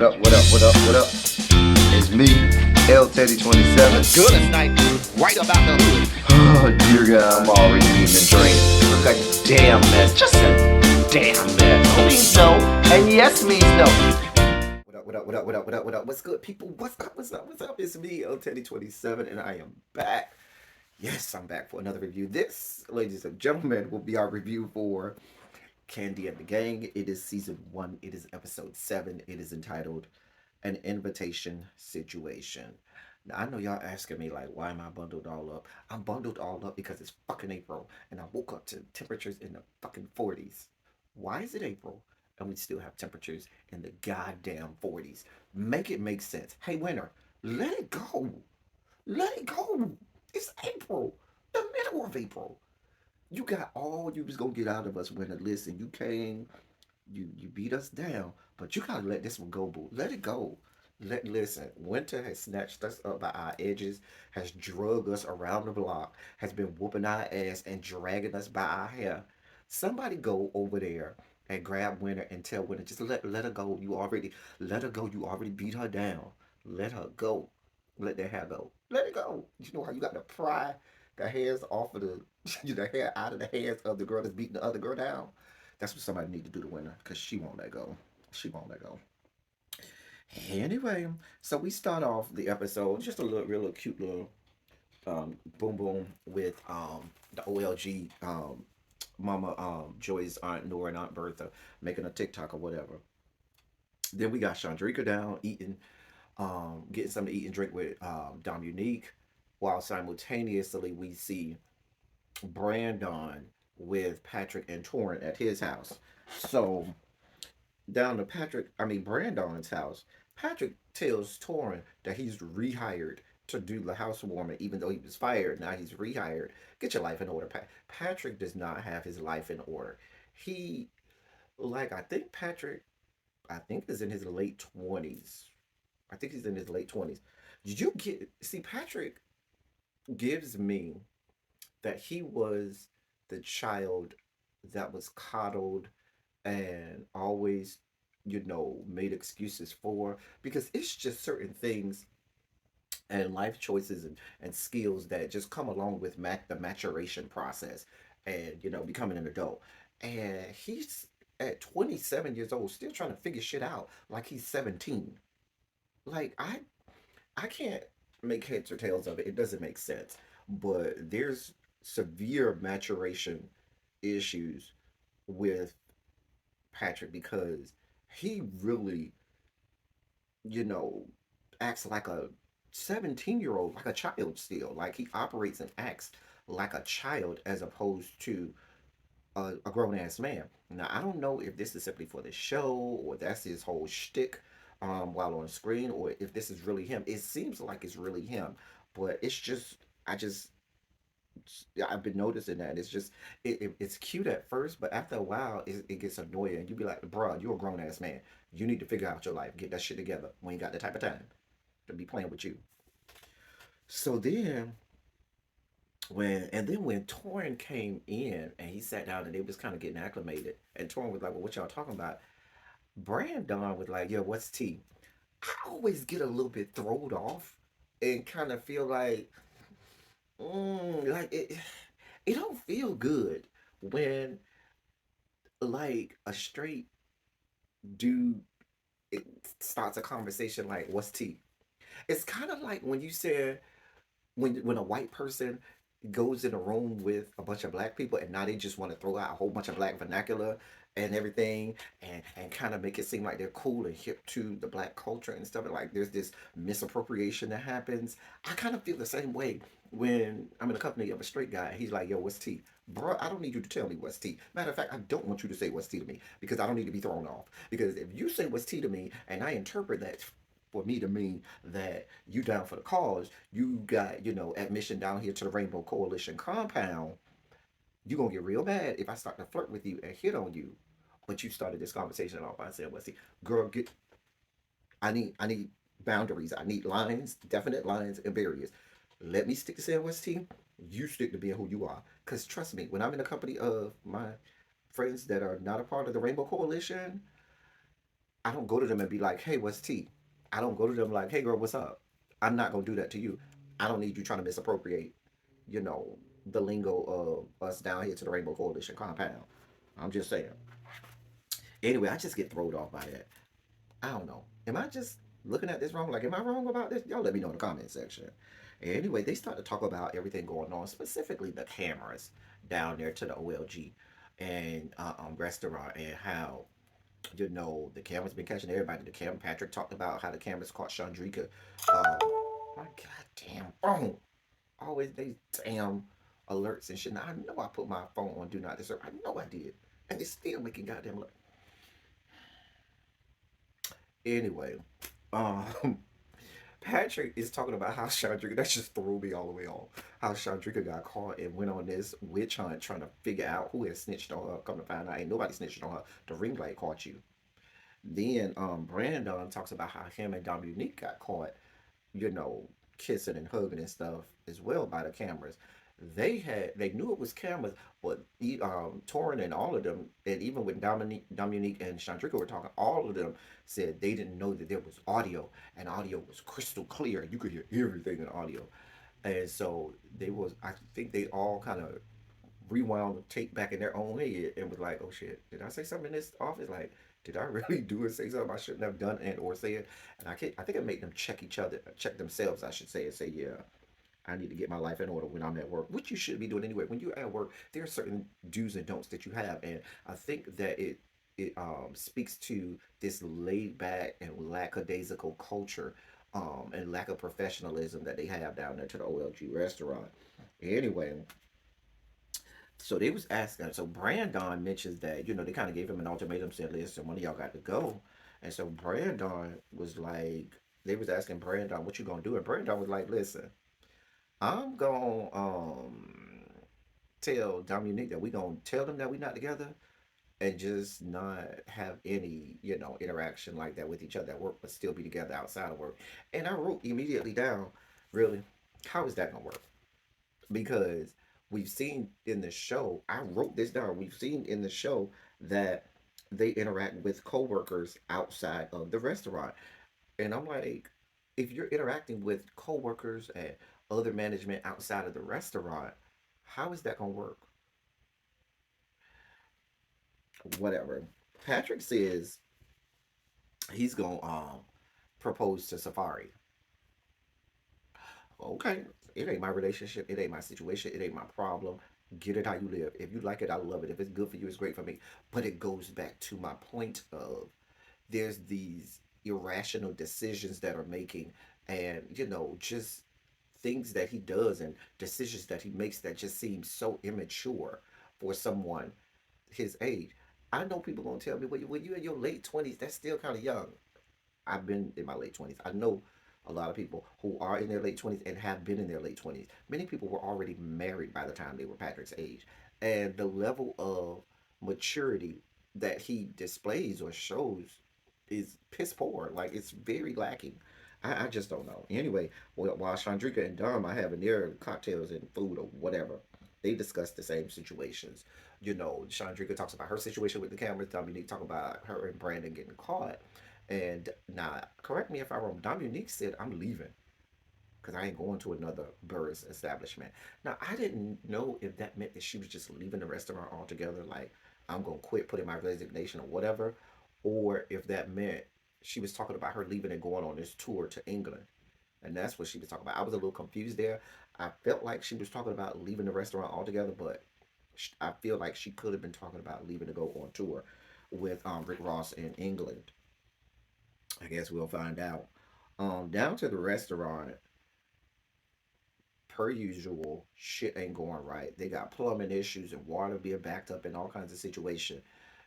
What up, what up, what up, what up? It's me, L Teddy 27. Good as night, right about the hood. Oh, dear God, I'm already eating and drinking. Look like a damn mess. Just a damn mess. No means no, and yes means no. What up, what up, what up, what up, what up, what up? What's good, people? What's up, what's up, what's up? It's me, L Teddy 27, and I am back. Yes, I'm back for another review. This, ladies and gentlemen, will be our review for Kandi The Gang. It is season 1. It is episode 7. It is entitled An Invitation Situation. Now, I know y'all asking me, like, why am I bundled all up? I'm bundled all up because it's fucking April and I woke up to temperatures in the fucking 40s. Why is it April and we still have temperatures in the goddamn 40s? Make it make sense. Hey, winter, let it go. Let it go. It's April, the middle of April. You got all you was gonna get out of us when listen, you came, you beat us down, but you gotta let this one go, boo. Let it go. Listen, winter has snatched us up by our edges, has drug us around the block, has been whooping our ass and dragging us by our hair. Somebody go over there and grab Winter and tell Winter, just let her go. You already let her go. You already beat her down. Let her go. Let that hair go. Let it go. You know how you got to pry the hairs off of the the hair out of the hands of the girl that's beating the other girl down. That's what somebody need to do to Winter because she won't let go. She won't let go. Anyway, so we start off the episode just a little, real cute little boom boom with the OLG Mama Joy's Aunt Nora and Aunt Bertha making a TikTok or whatever. Then we got Chandrika down eating, getting something to eat and drink with Dominique, while simultaneously we see Brandon with Patrick and Torrin at his house. So down to Brandon's house, Patrick tells Torrin that he's rehired to do the housewarming, even though he was fired. Now he's rehired. Get your life in order. Patrick does not have his life in order. He, like, I think is in his late 20s. I think he's in his late 20s. Did you see, Patrick gives me that he was the child that was coddled and always, made excuses for, because it's just certain things and life choices and skills that just come along with the maturation process and, becoming an adult. And he's at 27 years old still trying to figure shit out like he's 17. Like, I can't make heads or tails of it. It doesn't make sense. But there's severe maturation issues with Patrick because he really, you know, acts like a 17-year old, like a child still. Like he operates and acts like a child as opposed to a grown ass man. Now, I don't know if this is simply for the show or that's his whole shtick while on screen, or if this is really him. It seems like it's really him, but it's just, I just, yeah, I've been noticing that it's just it's cute at first, but after a while it gets annoying. You be like, bro, you're a grown ass man. You need to figure out your life, get that shit together. We ain't got the type of time to be playing with you. So then when Torrin came in and he sat down and they was kind of getting acclimated, and Torrin was like, well, what y'all talking about? Brandon was like, yo, what's tea? I always get a little bit thrown off and kind of feel like it don't feel good when like a straight dude it starts a conversation like what's tea. It's kind of like when you said when a white person goes in a room with a bunch of black people and now they just want to throw out a whole bunch of black vernacular and everything and kind of make it seem like they're cool and hip to the black culture and stuff, and like there's this misappropriation that happens. I kind of feel the same way when I'm in the company of a straight guy. He's like, yo, what's tea? Bro, I don't need you to tell me what's tea. Matter of fact, I don't want you to say what's tea to me because I don't need to be thrown off. Because if you say what's tea to me and I interpret that for me to mean that you down for the cause, you got, admission down here to the Rainbow Coalition compound, you're gonna get real mad if I start to flirt with you and hit on you. But you started this conversation off by saying, well, see, girl, I need boundaries. I need lines, definite lines and barriers. Let me stick to saying what's team. You stick to being who you are. Cause trust me, when I'm in the company of my friends that are not a part of the Rainbow Coalition, I don't go to them and be like, hey, what's tea? I don't go to them like, hey, girl, what's up? I'm not going to do that to you. I don't need you trying to misappropriate, you know, the lingo of us down here to the Rainbow Coalition compound. I'm just saying. Anyway, I just get thrown off by that. I don't know. Am I just looking at this wrong? Like, am I wrong about this? Y'all let me know in the comment section. Anyway, they start to talk about everything going on, specifically the cameras down there to the OLG and restaurant, and how the camera's been catching everybody. The camera Patrick talked about how the cameras caught Chandrika. My goddamn phone. Always these damn alerts and shit. Now I know I put my phone on do not disturb. I know I did. And it's still making goddamn alert. Anyway, um Patrick is talking about how Chandrika, that just threw me all the way off. How Chandrika got caught and went on this witch hunt trying to figure out who had snitched on her. Come to find out, ain't nobody snitched on her. The ring light caught you. Then Brandon talks about how him and Dominique got caught, you know, kissing and hugging and stuff as well by the cameras. They knew it was cameras, but Torin and all of them, and even when Dominique and Chandrika were talking, all of them said they didn't know that there was audio, and audio was crystal clear. You could hear everything in audio, and so they was. I think they all kind of rewound the tape back in their own head and was like, "Oh shit, did I say something in this office? Like, did I really do or say something I shouldn't have done and or said?" And I think it made them check each other, check themselves, I should say, and say, "Yeah, I need to get my life in order when I'm at work," which you should be doing anyway. When you're at work, there are certain do's and don'ts that you have, and I think that it speaks to this laid back and lackadaisical culture, and lack of professionalism that they have down there to the OLG restaurant. Anyway, so they was asking. So Brandon mentions that they kind of gave him an ultimatum, said, "Listen, one of y'all got to go." And so Brandon was like, they was asking Brandon, "What you gonna do?" And Brandon was like, "Listen, I'm gonna tell Dominique that we gonna tell them that we not together and just not have any interaction like that with each other at work, but still be together outside of work." And I wrote immediately down, really, how is that gonna work? Because we've seen in the show, I wrote this down. We've seen in the show that they interact with coworkers outside of the restaurant. And I'm like, if you're interacting with coworkers and other management outside of the restaurant, how is that gonna work? Whatever. Patrick says he's gonna propose to Safari. Okay, it ain't my relationship, it ain't my situation, it ain't my problem. Get it how you live. If you like it, I love it. If it's good for you, it's great for me. But it goes back to my point of there's these irrational decisions that are making, and just things that he does and decisions that he makes that just seem so immature for someone his age. I know people gonna tell me, well, when you in your late 20s, that's still kind of young. I've been in my late 20s. I know a lot of people who are in their late 20s and have been in their late 20s. Many people were already married by the time they were Patrick's age. And the level of maturity that he displays or shows is piss poor. Like, it's very lacking. I just don't know. Anyway, while Chandrika and Dom are having their cocktails and food or whatever, they discuss the same situations. Chandrika talks about her situation with the cameras. Dominique talk about her and Brandon getting caught. And now, correct me if I'm wrong, Dominique said, "I'm leaving because I ain't going to another Burris establishment." Now, I didn't know if that meant that she was just leaving the restaurant altogether, like, "I'm going to quit, put in my resignation," or whatever, or if that meant she was talking about her leaving and going on this tour to England. And that's what she was talking about. I was a little confused there. I felt like she was talking about leaving the restaurant altogether, but I feel like she could have been talking about leaving to go on tour with Rick Ross in England. I guess we'll find out. Down to the restaurant, per usual, shit ain't going right. They got plumbing issues and water being backed up in all kinds of situations.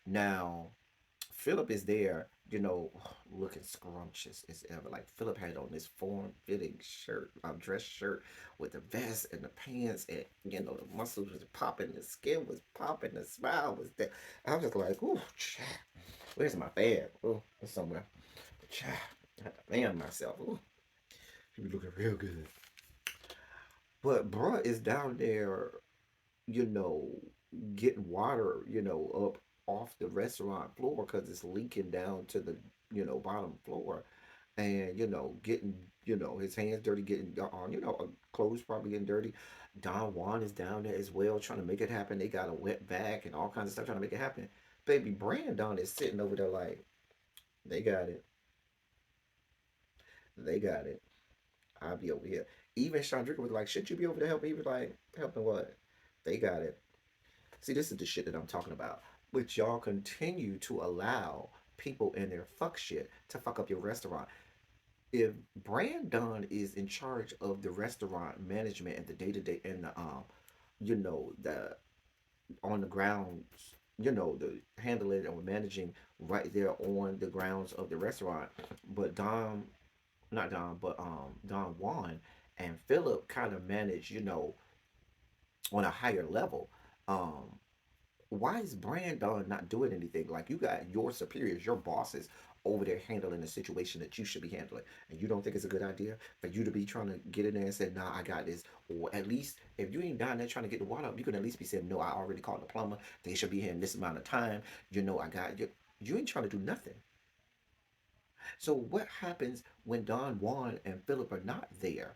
Now, Philip is there, looking scrumptious as ever. Like, Philip had on this form-fitting shirt, dress shirt with the vest and the pants, and the muscles was popping, the skin was popping, the smile was there. I was just like, "Ooh, child, where's my fan? Oh, it's somewhere. Child, I have to fan myself. Ooh, she be looking real good." But bruh is down there, you know, getting water, up off the restaurant floor because it's leaking down to the bottom floor, and getting his hands dirty, getting on clothes probably getting dirty. Don Juan is down there as well trying to make it happen. They got a wet back and all kinds of stuff trying to make it happen. Baby Brandon is sitting over there like they got it, they got it. I'll be over here. Even Chandrika was like, should you be over there helping? He was like, helping what? They got it. See, this is the shit that I'm talking about. But y'all continue to allow people in their fuck shit to fuck up your restaurant. If Brandon is in charge of the restaurant management and the day to day and the on the grounds, the handling or managing right there on the grounds of the restaurant, but not Don, but Don Juan and Philip kind of manage, on a higher level. Um, why is Brandon not doing anything? Like you got your superiors, your bosses over there handling the situation that you should be handling, and you don't think it's a good idea for you to be trying to get in there and say, "Nah, I got this," or at least if you ain't down there trying to get the water up, you can at least be saying, "No, I already called the plumber. They should be here in this amount of time." I got you. You ain't trying to do nothing. So what happens when Don Juan and Philip are not there?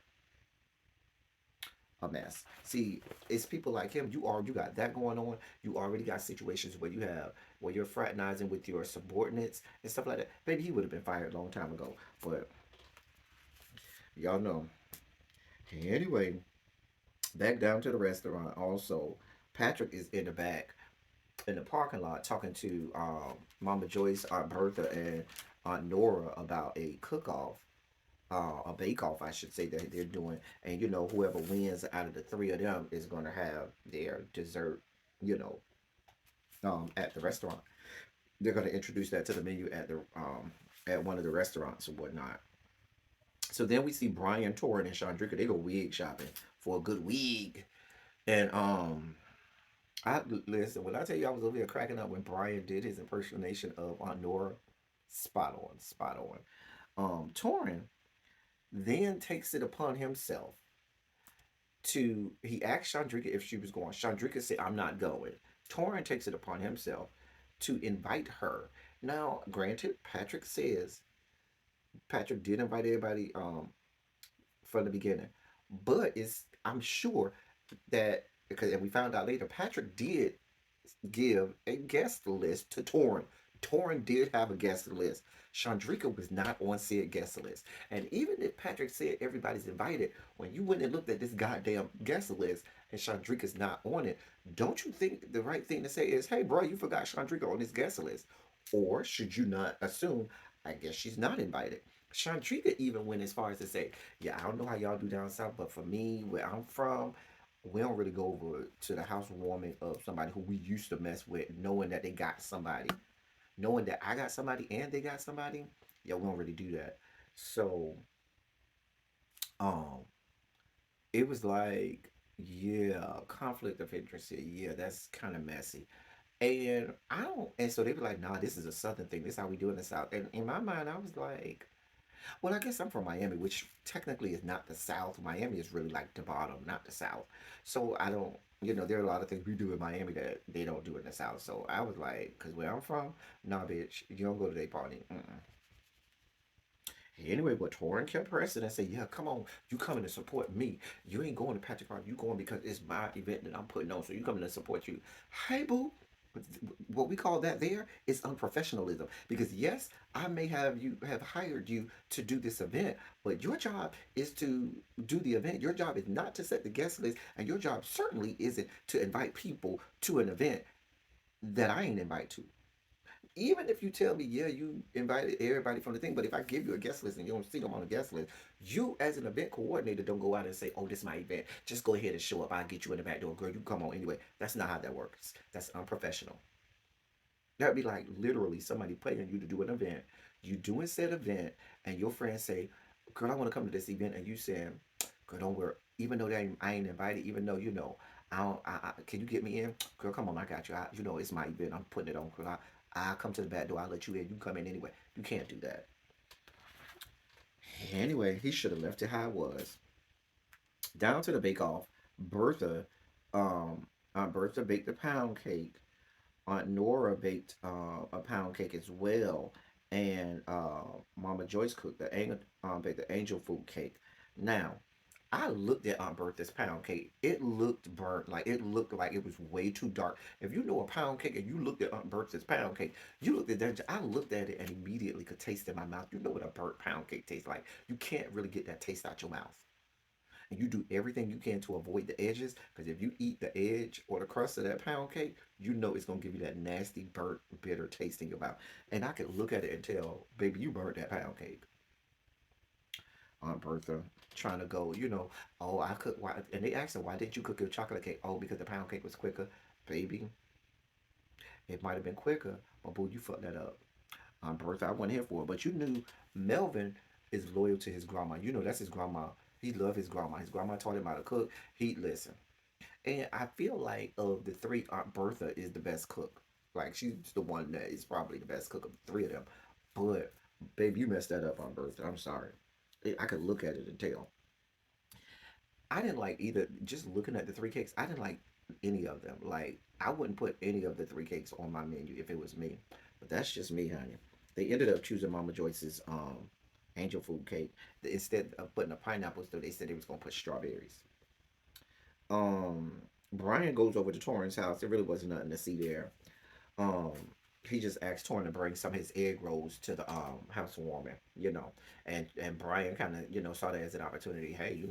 A mess. See, it's people like him. You got that going on. You already got situations where you're fraternizing with your subordinates and stuff like that. Maybe he would have been fired a long time ago. But y'all know. Anyway, back down to the restaurant. Also, Patrick is in the back in the parking lot talking to Mama Joyce, Aunt Bertha, and Aunt Nora about a cook off, a bake off, I should say, that they're doing. And whoever wins out of the three of them is going to have their dessert, you know, at the restaurant. They're going to introduce that to the menu at one of the restaurants or whatnot. So then we see Brian, Torrin, and Chandrika. They go wig shopping for a good wig. And I listen, when I tell you I was over here cracking up when Brian did his impersonation of Aunt Nora, spot on, spot on. Torrin then takes it upon himself he asked Chandrika if she was going. Chandrika said, I'm not going. Torrin takes it upon himself to invite her. Now, granted, Patrick did invite everybody from the beginning. But I'm sure that because and we found out later, Patrick did give a guest list to Torrin. Torrin did have a guest list. Chandrika was not on said guest list. And even if Patrick said everybody's invited, when you went and looked at this goddamn guest list and Chandrika's not on it, don't you think the right thing to say is, hey, bro, you forgot Chandrika on this guest list? Or should you not assume, I guess she's not invited? Chandrika even went as far as to say, yeah, I don't know how y'all do down south, but for me, where I'm from, we don't really go over to the housewarming of somebody who we used to mess with, knowing that they got somebody, knowing that I got somebody and they got somebody. Yeah, we don't really do that. So, um, it was like, yeah, conflict of interest. Yeah, that's kind of messy. And I don't, and so they were like, nah, this is a southern thing. This is how we do it in the south. And in my mind, I was like, well, I guess I'm from Miami, which technically is not the South. Miami is really like the bottom, not the South. So I don't, there are a lot of things we do in Miami that they don't do in the South. So I was like, because where I'm from, nah, bitch, you don't go to their party. Mm-mm. Anyway, but Torrin kept pressing and said, yeah, come on, you coming to support me. You ain't going to Patrick Park. You going because it's my event that I'm putting on. So you coming to support you. Hey, boo. What we call that there is unprofessionalism. Because yes, I may have hired you to do this event, but your job is to do the event. Your job is not to set the guest list, and your job certainly isn't to invite people to an event that I ain't invite to. Even if you tell me, yeah, you invited everybody from the thing, but if I give you a guest list and you don't see them on the guest list, you as an event coordinator don't go out and say, oh, this is my event. Just go ahead and show up. I'll get you in the back door. Girl, you come on anyway. That's not how that works. That's unprofessional. That'd be like literally somebody paying you to do an event. You doing said event, and your friends say, girl, I want to come to this event. And you saying, girl, don't worry. Even though I ain't invited, even though, I don't, can you get me in? Girl, come on, I got you. It's my event. I'm putting it on. Girl, I'll come to the back door. I'll let you in. You come in anyway. You can't do that. Anyway, he should have left it how it was. Down to the bake off. Bertha, Bertha baked a pound cake. Aunt Nora baked a pound cake as well. and Mama Joyce cooked baked the angel food cake. Now, I looked at Aunt Bertha's pound cake. It looked burnt, like it looked like it was way too dark. If you know a pound cake and you looked at Aunt Bertha's pound cake, you looked at that. I looked at it and immediately could taste it in my mouth. You know what a burnt pound cake tastes like. You can't really get that taste out your mouth. And you do everything you can to avoid the edges, because if you eat the edge or the crust of that pound cake, you know it's gonna give you that nasty, burnt, bitter taste in your mouth. And I could look at it and tell, baby, you burnt that pound cake. Aunt Bertha trying to go, oh, I cook. Why? And they asked her, why didn't you cook your chocolate cake? Oh, because the pound cake was quicker, baby. It might have been quicker, but boo, you fucked that up. Aunt Bertha, I wasn't here for it, but you knew Melvin is loyal to his grandma. You know that's his grandma. He loved his grandma. His grandma taught him how to cook. He'd listen. And I feel like of the three, Aunt Bertha is the best cook. Like she's the one that is probably the best cook of the three of them. But babe, you messed that up, Aunt Bertha. I'm sorry. I could look at it and tell. I didn't like either. Just looking at the three cakes, I didn't like any of them. Like I wouldn't put any of the three cakes on my menu if it was me. But that's just me, honey. They ended up choosing Mama Joyce's angel food cake. Instead of putting the pineapples, though, they said they was gonna put strawberries. Um, Brian goes over to Torrance house. There really wasn't nothing to see there. Um, he just asked Torrin to bring some of his egg rolls to the housewarming, and Brian kind of saw that as an opportunity. Hey,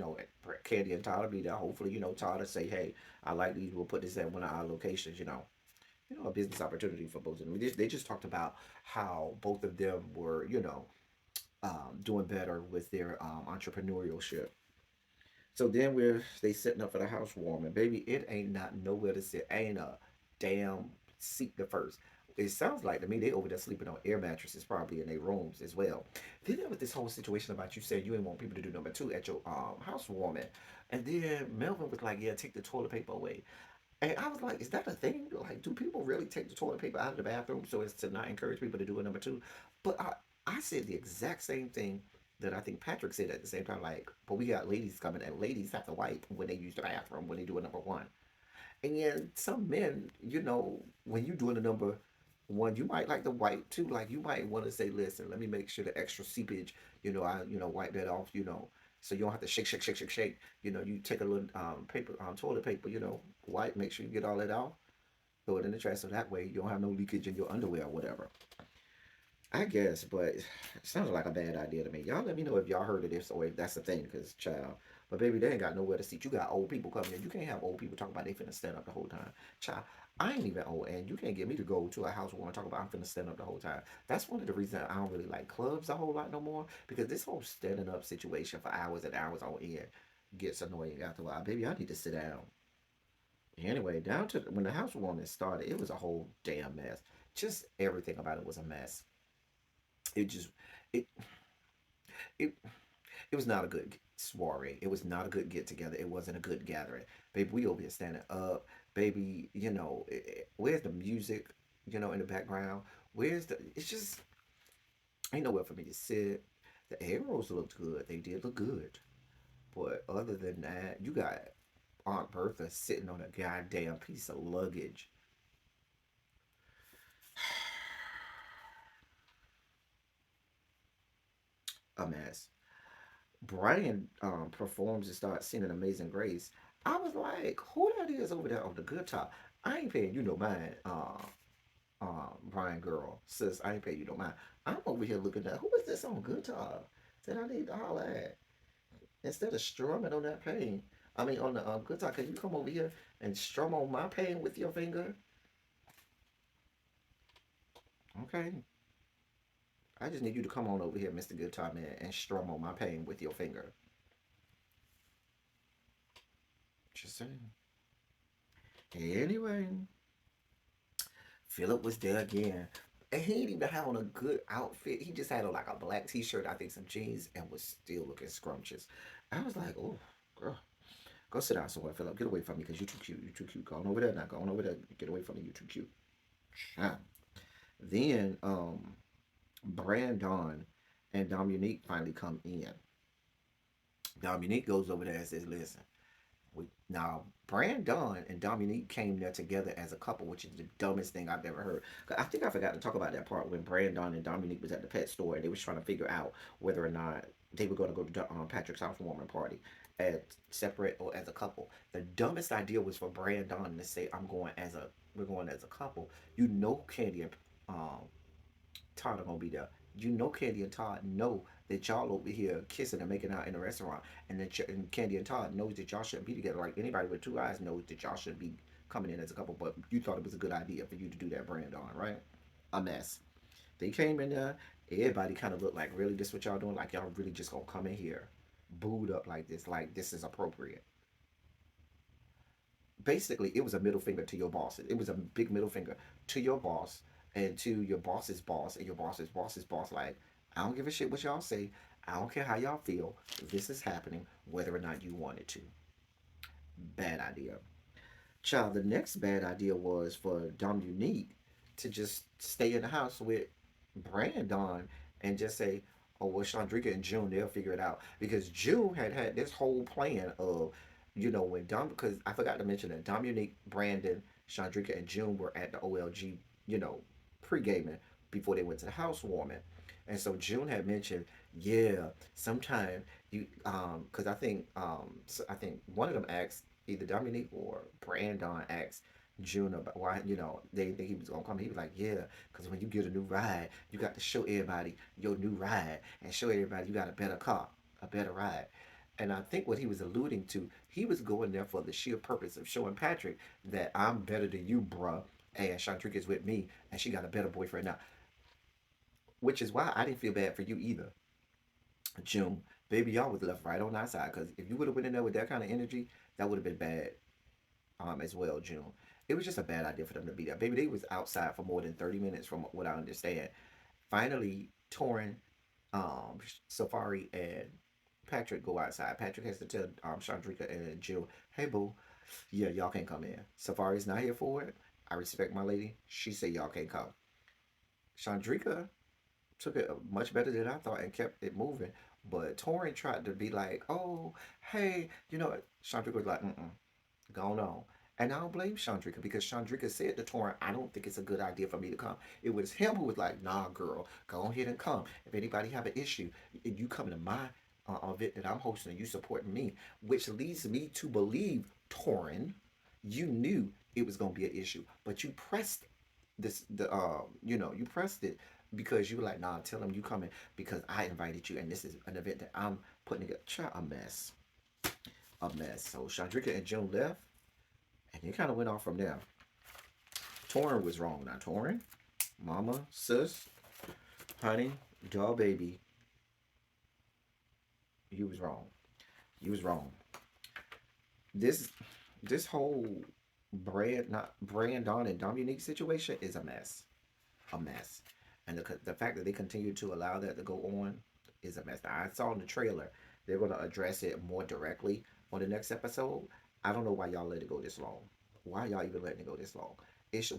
Candy and Tyler be there. Hopefully, Tyler say, hey, I like these. We'll put this at one of our locations. A business opportunity for both of them. They just talked about how both of them were, doing better with their entrepreneurship. So then they setting up for the housewarming. Baby, it ain't not nowhere to sit. Ain't a damn seat the first. It sounds like to me they over there sleeping on air mattresses, probably in their rooms as well. Then there was this whole situation about you said you didn't want people to do number two at your housewarming. And then Melvin was like, yeah, take the toilet paper away. And I was like, is that a thing? Like, do people really take the toilet paper out of the bathroom so as to not encourage people to do it number two? But I said the exact same thing that I think Patrick said at the same time. Like, but we got ladies coming, and ladies have to wipe when they use the bathroom when they do a number one. And then some men, when you doing a number one, you might like to wipe too. Like you might want to say, listen, let me make sure the extra seepage, I wipe that off, so you don't have to shake, shake, shake, shake, shake. You take a little paper, toilet paper, wipe, make sure you get all that off, throw it in the trash, so that way you don't have no leakage in your underwear or whatever. I guess, but it sounds like a bad idea to me. Y'all let me know if y'all heard of this or if that's the thing, because child. But baby, they ain't got nowhere to sit. You got old people coming in. You can't have old people talking about they finna stand up the whole time. Child, I ain't even old, and you can't get me to go to a house where I talk about I'm finna stand up the whole time. That's one of the reasons I don't really like clubs a whole lot no more, because this whole standing up situation for hours and hours on end gets annoying after a while. Baby, I need to sit down. Anyway, down to when the housewarming started, it was a whole damn mess. Just everything about it was a mess. It just it it it was not a good soiree. It was not a good get together. It wasn't a good gathering. Baby, we over here standing up. Baby, where's the music, in the background? Where's the, it's just, ain't nowhere for me to sit. The egg rolls looked good. They did look good. But other than that, you got Aunt Bertha sitting on a goddamn piece of luggage. A mess. Brian performs and starts singing Amazing Grace. I was like, who that is over there on the guitar? I ain't paying you no mind, Brian girl. Sis, I ain't paying you no mind. I'm over here looking at who is this on guitar that I need to holler at. Instead of strumming on that pain. I mean on the guitar, can you come over here and strum on my pain with your finger? Okay. I just need you to come on over here, Mr. Guitar Man, and strum on my pain with your finger. Just saying. Anyway, Philip was there again. And he didn't even have on a good outfit. He just had on like a black t-shirt, I think some jeans, and was still looking scrumptious. I was like, oh, girl, go sit down somewhere, Philip. Get away from me because you're too cute. You're too cute. Go on over there now. Go on over there. Get away from me. You're too cute. Ah. Then Brandon and Dominique finally come in. Dominique goes over there and says, listen, Now, Brandon and Dominique came there together as a couple, which is the dumbest thing I've ever heard. 'Cause I think I forgot to talk about that part when Brandon and Dominique was at the pet store and they was trying to figure out whether or not they were going to go to Patrick's housewarming party as separate or as a couple. The dumbest idea was for Brandon to say, we're going as a couple." You know, Candy and um, Todd are gonna be there. You know, Candy and Todd know that y'all over here kissing and making out in a restaurant, and and Candy and Todd knows that y'all shouldn't be together. Like anybody with two eyes knows that y'all shouldn't be coming in as a couple. But you thought it was a good idea for you to do that, Brandon, right? A mess. They came in there. Everybody kind of looked like, really, this what y'all doing? Like y'all really just gonna come in here, booed up like this? Like this is appropriate? Basically, it was a middle finger to your boss. It was a big middle finger to your boss and to your boss's boss and your boss's boss's boss. Like, I don't give a shit what y'all say. I don't care how y'all feel. This is happening, whether or not you want it to. Bad idea. Child, the next bad idea was for Dominique to just stay in the house with Brandon and just say, "Oh, well, Chandrika and June, they'll figure it out." Because June had this whole plan of, when because I forgot to mention that Dominique, Brandon, Chandrika, and June were at the OLG, pre gaming before they went to the housewarming. And so June had mentioned, yeah, sometime because I think one of them asked, either Dominique or Brandon asked June about why, they didn't think he was gonna come. He was like, yeah, because when you get a new ride, you got to show everybody your new ride and show everybody you got a better car, a better ride. And I think what he was alluding to, he was going there for the sheer purpose of showing Patrick that I'm better than you, bruh. And Shantrika is with me, and she got a better boyfriend now. Which is why I didn't feel bad for you either, June. Baby, y'all was left right on our side. Because if you would have went in there with that kind of energy, that would have been bad as well, June. It was just a bad idea for them to be there. Baby, they was outside for more than 30 minutes from what I understand. Finally, Torin, Safari, and Patrick go outside. Patrick has to tell Chandrika and Jill, "Hey, boo, yeah, y'all can't come in. Safari's not here for it. I respect my lady. She said y'all can't come." Chandrika took it much better than I thought and kept it moving. But Torin tried to be like, "Oh, hey, Chandrika was like, going on." And I don't blame Chandrika because Chandrika said to Torin, "I don't think it's a good idea for me to come." It was him who was like, "Nah, girl, go ahead and come. If anybody have an issue, you come to my event that I'm hosting and you support me," which leads me to believe, Torin, you knew it was going to be an issue, but you pressed you pressed it because you were like, "Nah, tell them you coming because I invited you and this is an event that I'm putting together." A mess, a mess. So Chandrika and Joan left, and it kind of went off from there. Torin was wrong. Now Torin, mama, sis, honey, doll, baby, you was wrong. You was wrong. This this whole Brandon and Dominique situation is a mess. A mess. And the fact that they continue to allow that to go on is a mess. Now, I saw in the trailer they're going to address it more directly on the next episode. I don't know why y'all let it go this long. Why y'all even letting it go this long?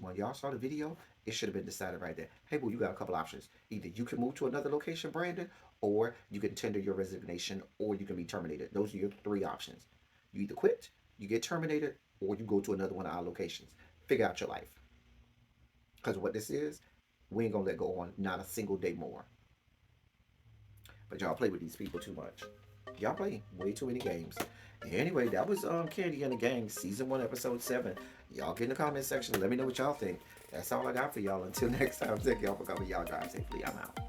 When y'all saw the video, it should have been decided right there. Hey, well, you got a couple options. Either you can move to another location, Brandon, or you can tender your resignation, or you can be terminated. Those are your three options. You either quit, you get terminated, or you go to another one of our locations. Figure out your life. Because what this is, we ain't gonna let go on not a single day more. But y'all play with these people too much. Y'all play way too many games. Anyway, that was Kandi and the Gang, season 1, episode 7. Y'all get in the comment section. Let me know what y'all think. That's all I got for y'all. Until next time, thank y'all for coming. Y'all drive safely. I'm out.